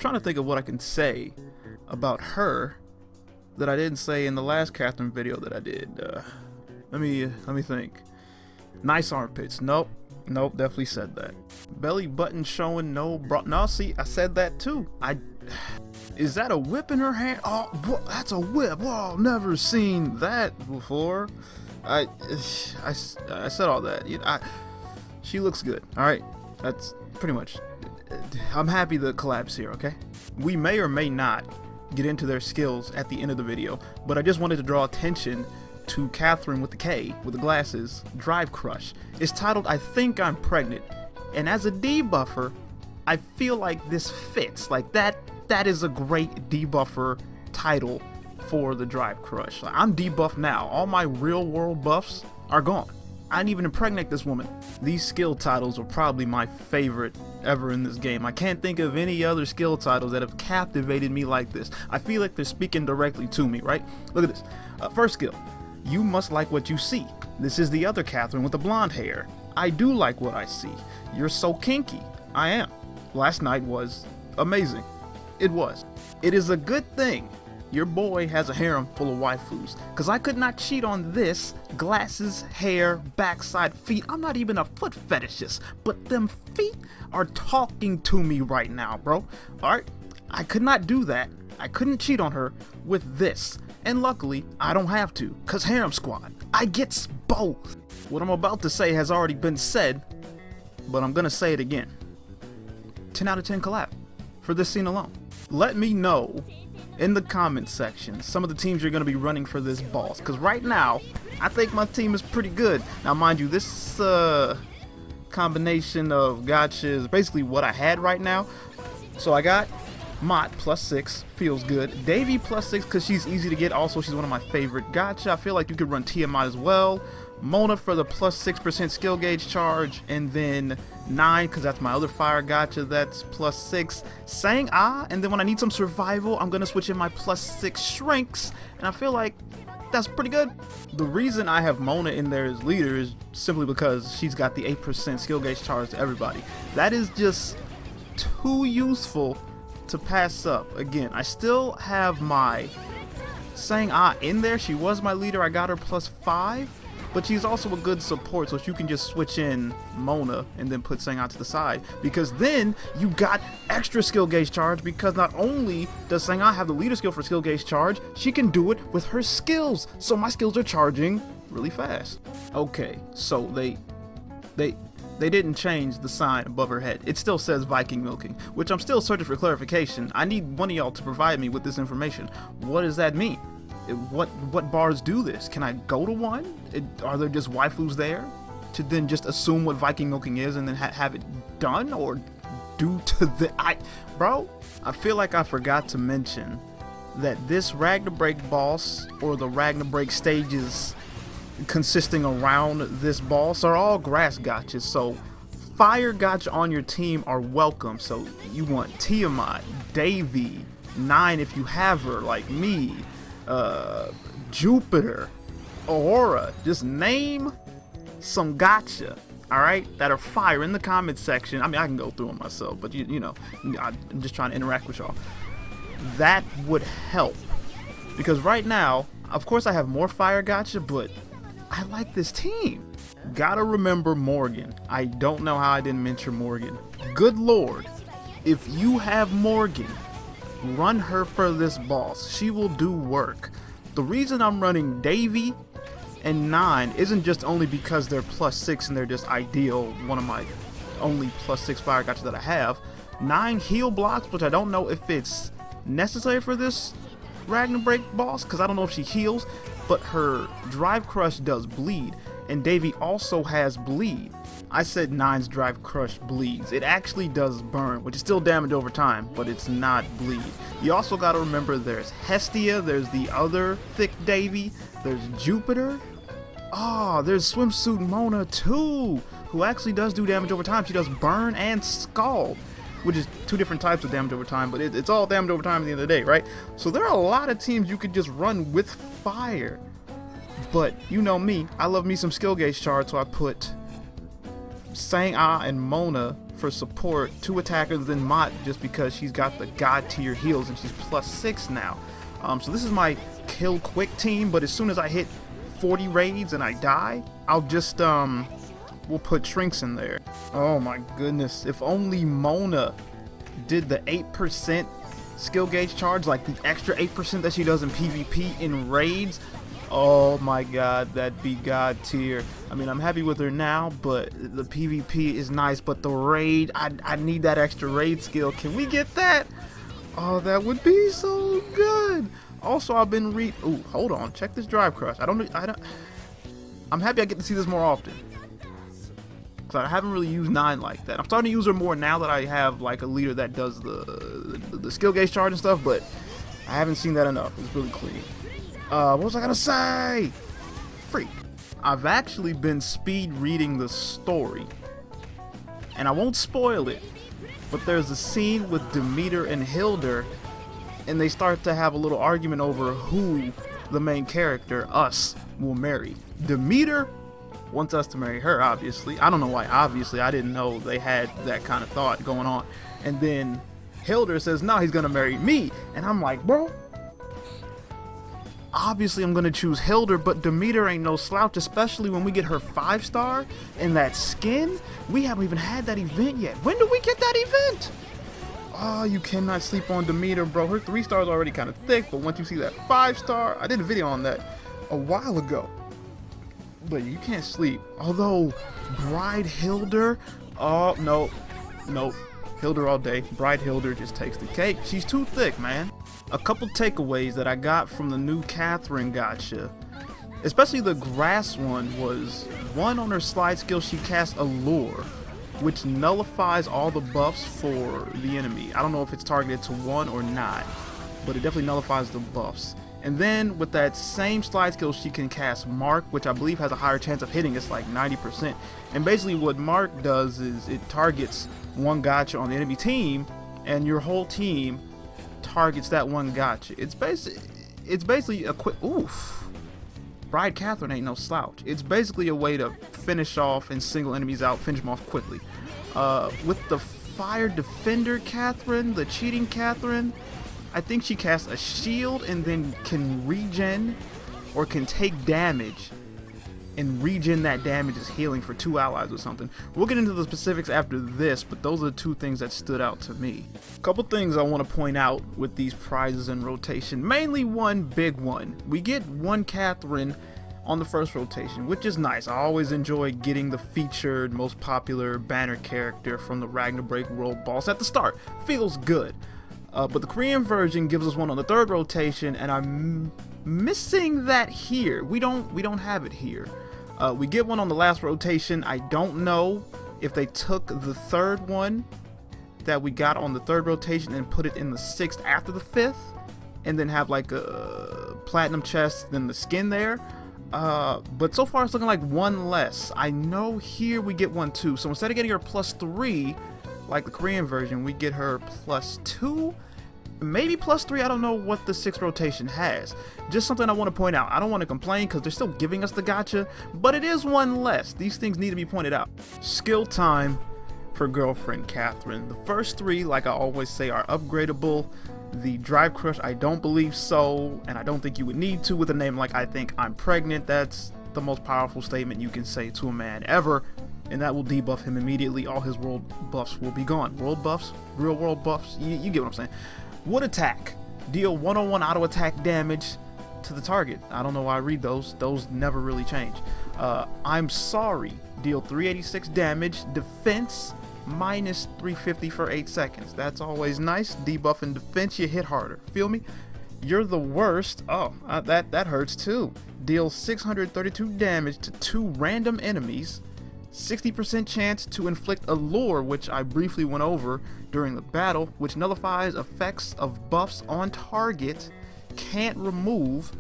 trying to think of what I can say about her that I didn't say in the last Kathryn video that I did. Let me think. Nice armpits. Nope, definitely said that. Belly button showing, no bra. No, see, I said that too. Is that a whip in her hand? Oh, that's a whip. Oh, never seen that before. I said all that. She looks good. All right, that's pretty much. I'm happy the collab's here. Okay, we may or may not get into their skills at the end of the video, but I just wanted to draw attention to Kathryn with the K, with the glasses, Drive Crush. It's titled I Think I'm Pregnant, and as a debuffer, I feel like this fits. Like that is a great debuffer title for the Drive Crush. Like, I'm debuffed now. All my real world buffs are gone. I didn't even impregnate this woman. These skill titles are probably my favorite ever in this game. I can't think of any other skill titles that have captivated me like this. I feel like they're speaking directly to me, right? Look at this. First skill. You must like what you see. This is the other Kathryn with the blonde hair. I do like what I see. You're so kinky. I am. Last night was amazing. It was. It is a good thing your boy has a harem full of waifus, because I could not cheat on this. Glasses, hair, backside, feet. I'm not even a foot fetishist, but them feet are talking to me right now, bro. Alright? I could not do that. I couldn't cheat on her with this. And luckily, I don't have to, because Harem Squad. I get both. What I'm about to say has already been said, but I'm going to say it again. 10 out of 10 collab for this scene alone. Let me know in the comment section some of the teams you're going to be running for this boss, because right now I think my team is pretty good. Now mind you, this combination of gotcha is basically what I had right now. So I got Mott +6, feels good. Davy +6 because she's easy to get. Also, she's one of my favorite gotcha. I feel like you could run Tiamat as well. Mona for the +6% skill gauge charge, and then 9 because that's my other fire gotcha, that's +6. Sang Ah, and then when I need some survival, I'm gonna switch in my +6 shrinks, and I feel like that's pretty good. The reason I have Mona in there as leader is simply because she's got the 8% skill gauge charge to everybody. That is just too useful to pass up. Again, I still have my Sang Ah in there. She was my leader. I got her +5. But she's also a good support, so you can just switch in Mona and then put Sang Ah to the side, because then you got extra skill gauge charge, because not only does Sang Ah have the leader skill for skill gauge charge, she can do it with her skills, so my skills are charging really fast. Okay, so they didn't change the sign above her head. It still says Viking milking, which I'm still searching for clarification. I need one of y'all to provide me with this information. What does that mean? What bars do this? Can I go to one? Are there just waifus there to then just assume what Viking milking is and then have it done? Or due to the bro, I feel like I forgot to mention that this Ragnarok boss, or the Ragnarok stages consisting around this boss, are all grass gotchas. So fire gotcha on your team are welcome. So you want Tiamat, Davy, 9 if you have her, like me, Jupiter, Aurora. Just name some gotcha, alright, that are fire in the comment section. I mean, I can go through them myself, but you know, I'm just trying to interact with y'all. That would help, because right now, of course I have more fire gotcha, but I like this team. Gotta remember Morgan. I don't know how I didn't mention Morgan. Good lord, if you have Morgan, run her for this boss. She will do work. The reason I'm running Davy and 9 isn't just only because they're +6 and they're just ideal, one of my only +6 fire gotcha that I have. 9 heal blocks, which I don't know if it's necessary for this Ragnarok boss, because I don't know if she heals, but her Drive Crush does bleed, and Davy also has bleed. I said 9's Drive Crush bleeds. It actually does burn, which is still damage over time, but it's not bleed. You also got to remember there's Hestia, there's the other thick Davy, there's Jupiter. Oh, there's Swimsuit Mona too, who actually does do damage over time. She does burn and scald, which is 2 different types of damage over time, but it's all damage over time at the end of the day, right? So there are a lot of teams you could just run with fire. But you know me, I love me some skill gauge charge, so I put Sang-Ah and Mona for support, 2 attackers, then Mott just because she's got the god tier heals and she's +6 now. So this is my kill quick team, but as soon as I hit 40 raids and I die, I'll just we'll put Shrinks in there. Oh my goodness, if only Mona did the 8% skill gauge charge, like the extra 8% that she does in PvP in raids. Oh my god, that'd be god tier. I mean, I'm happy with her now, but the PvP is nice, but the raid, I need that extra raid skill. Can we get that? Oh, that would be so good. Also, I've been ooh, hold on, check this drive crush. I'm happy I get to see this more often, because I haven't really used 9 like that. I'm starting to use her more now that I have like a leader that does the skill gauge charge and stuff, but I haven't seen that enough. It's really clean. What was I gonna say? Freak. I've actually been speed reading the story, and I won't spoil it, but there's a scene with Demeter and Hildur, and they start to have a little argument over who the main character, us, will marry. Demeter wants us to marry her, obviously. I don't know why, obviously. I didn't know they had that kind of thought going on. And then Hildur says, no, he's gonna marry me. And I'm like, bro, obviously I'm gonna choose Hildur, but Demeter ain't no slouch, especially when we get her 5-star and that skin. We haven't even had that event yet. When do we get that event? Oh, you cannot sleep on Demeter, bro. Her 3-star is already kind of thick, but once you see that 5-star, I did a video on that a while ago, but you can't sleep. Although Bride Hildur, oh no, Hildur all day. Bride Hildur just takes the cake. She's too thick, man. A couple takeaways that I got from the new Kathryn gacha, especially the grass one, was one, on her slide skill she casts Allure, which nullifies all the buffs for the enemy. I don't know if it's targeted to one or not, but it definitely nullifies the buffs. And then with that same slide skill she can cast Mark, which I believe has a higher chance of hitting. It's like 90%. And basically what Mark does is it targets one gacha on the enemy team, and your whole team targets that one gacha. It's basically a quick oof. Bride Kathryn ain't no slouch. It's basically a way to finish off and single enemies out, finish them off quickly. With the Fire Defender Kathryn, the cheating Kathryn, I think she casts a shield and then can regen or can take damage and regen that damage as healing for 2 allies or something. We'll get into the specifics after this, but those are the 2 things that stood out to me. A couple things I want to point out with these prizes in rotation. Mainly one big one. We get one Kathryn on the first rotation, which is nice. I always enjoy getting the featured, most popular banner character from the Ragnarok World Boss at the start. Feels good. But the Korean version gives us one on the 3rd rotation, and I'm missing that here. We don't have it here. We get one on the last rotation. I don't know if they took the 3rd one that we got on the 3rd rotation and put it in the 6th after the 5th, and then have like a platinum chest, then the skin there. But so far it's looking like one less. I know here we get one too. So instead of getting her +3 like the Korean version, we get her +2, maybe +3. I don't know what the 6th rotation has. Just something I want to point out. I don't want to complain because they're still giving us the gacha, but it is one less. These things need to be pointed out. Skill time for Girlfriend Kathryn. The first 3, like I always say, are upgradable. The Drive Crush, I don't believe so, and I don't think you would need to with a name like I Think I'm Pregnant. That's the most powerful statement you can say to a man ever, and that will debuff him immediately. All his world buffs will be gone. World buffs? Real world buffs? You get what I'm saying. Wood Attack. Deal 101 auto attack damage to the target. I don't know why I read those. Those never really change. I'm Sorry. Deal 386 damage. Defense -350 for 8 seconds. That's always nice. Debuff and defense, you hit harder. Feel me? You're the Worst. Oh, that hurts too. Deal 632 damage to 2 random enemies. 60% chance to inflict Allure, which I briefly went over during the battle, which nullifies effects of buffs on target. Can't remove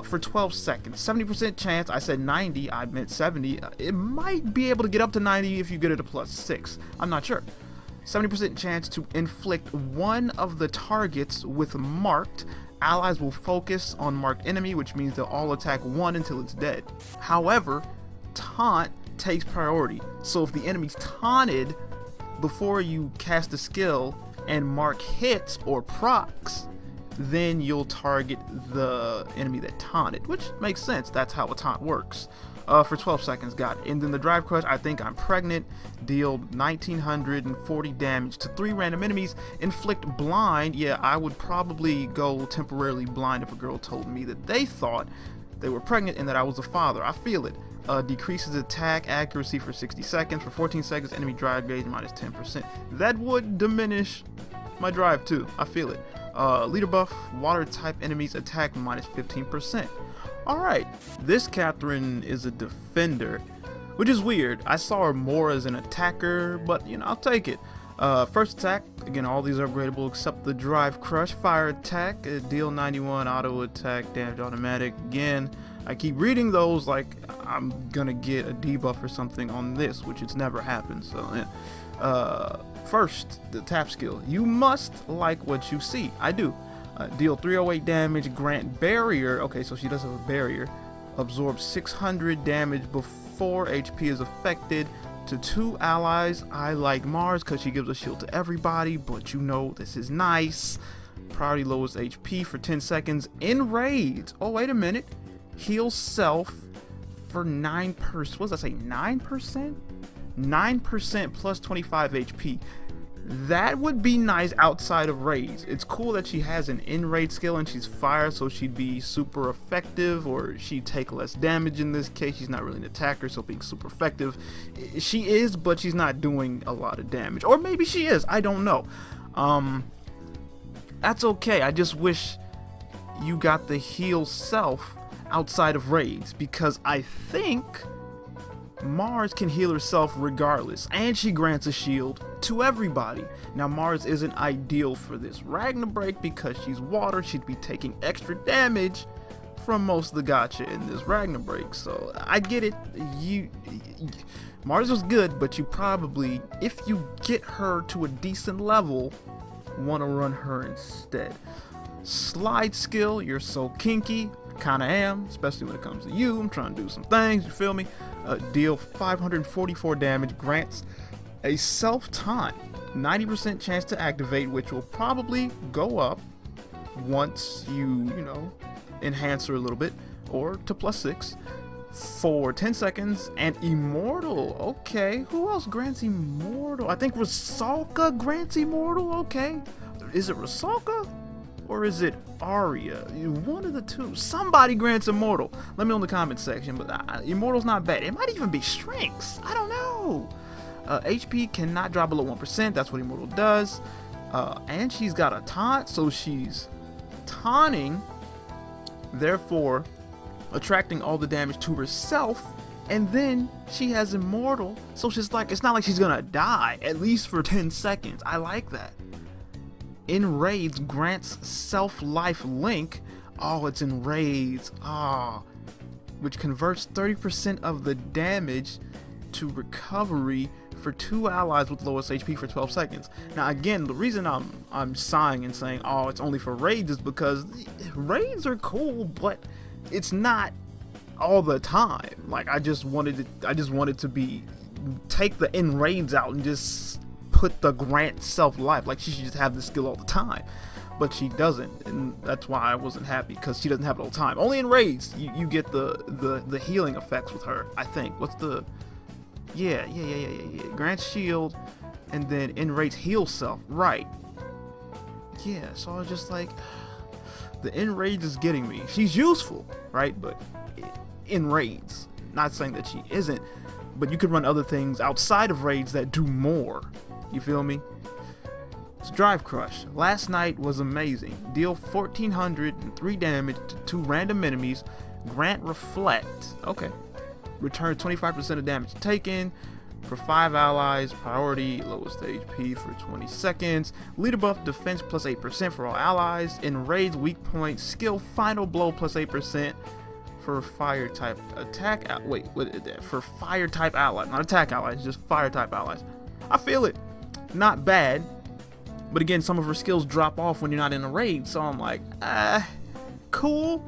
for 12 seconds. 70% chance, I said 90, I meant 70. It might be able to get up to 90 if you get it a +6. I'm not sure. 70% chance to inflict one of the targets with marked. Allies will focus on marked enemy, which means they'll all attack one until it's dead. However, Taunt takes priority. So if the enemy's taunted before you cast a skill and mark hits or procs, then you'll target the enemy that taunted, which makes sense. That's how a taunt works. For 12 seconds, got it. And then the Drive Crush, I Think I'm Pregnant, deal 1940 damage to 3 random enemies, inflict blind. Yeah, I would probably go temporarily blind if a girl told me that they thought they were pregnant and that I was a father. I feel it. Decreases attack accuracy for 60 seconds. For 14 seconds, enemy drive gauge minus 10%. That would diminish my drive too. I feel it. Leader buff, water type enemies attack minus 15%. Alright, this Kathryn is a defender, which is weird. I saw her more as an attacker, but you know, I'll take it. First attack, again, all these are upgradable except the Drive Crush. Fire attack, deal 91, auto attack, damage automatic. Again, I keep reading those like I'm gonna get a debuff or something on this, which it's never happened, so yeah. First, the tap skill. You must like what you see. I do. Deal 308 damage, grant barrier. Okay, so she does have a barrier. Absorb 600 damage before HP is affected to 2 allies. I like Mars because she gives a shield to everybody, but you know this is nice. Priority lowest HP for 10 seconds in raids. Oh, wait a minute. Heal self for 9%. What does that say? 9%? 9% plus 25 HP. That would be nice outside of raids. It's cool that she has an in-raid skill and she's fire, so she'd be super effective, or she'd take less damage in this case. She's not really an attacker, so being super effective. She is, but she's not doing a lot of damage. Or maybe she is, I don't know. That's okay. I just wish you got the heal self outside of raids, because I think Mars can heal herself regardless, and she grants a shield to everybody. Now Mars isn't ideal for this Ragnar break because she's water. She'd be taking extra damage from most of the gacha in this Ragnar break, so I get it. Mars was good, but you probably, if you get her to a decent level, want to run her instead. Slide skill, you're so kinky. Kinda am, especially when it comes to you. I'm trying to do some things, you feel me? Deal 544 damage, grants a self-taunt, 90% chance to activate, which will probably go up once you know, enhance her a little bit, or to +6 for 10 seconds, and immortal. Okay, who else grants immortal? I think Rusalka grants immortal. Okay, is it Rusalka? Or is it Arya? One of the two. Somebody grants immortal. Let me know in the comment section. But immortal's not bad. It might even be strengths. I don't know. HP cannot drop below 1%. That's what immortal does. And she's got a taunt, so she's taunting, therefore attracting all the damage to herself. And then she has immortal, so she's like, it's not like she's gonna die, at least for 10 seconds. I like that. In raids, grants self-life link. Oh, it's in raids. Which converts 30% of the damage to recovery for 2 allies with lowest HP for 12 seconds. Now again, the reason I'm sighing and saying, oh, it's only for raids, is because raids are cool, but it's not all the time. Like, I just wanted to be, take the in raids out and just put the grant self-life. Like, she should just have this skill all the time, but she doesn't, and that's why I wasn't happy, because she doesn't have it all the time. Only in raids you get the healing effects with her, I think. What's the yeah grant shield, and then in raids heal self, right? Yeah, so I was just like, the in raids is getting me. She's useful, right? But in raids, not saying that she isn't, but you could run other things outside of raids that do more. You feel me? It's Drive Crush. Last night was amazing. Deal 1403 damage to 2 random enemies. Grant Reflect. Okay. Return 25% of damage taken for 5 allies. Priority lowest HP for 20 seconds. Leader buff defense plus 8% for all allies. In raids, weak point skill final blow plus 8% for fire type attack. Wait, what is that? For fire type allies, not attack allies, just fire type allies. I feel it. Not bad, but again, some of her skills drop off when you're not in a raid, so I'm like, cool.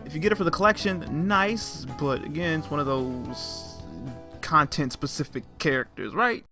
If you get it for the collection, nice, but again, it's one of those content specific characters, right?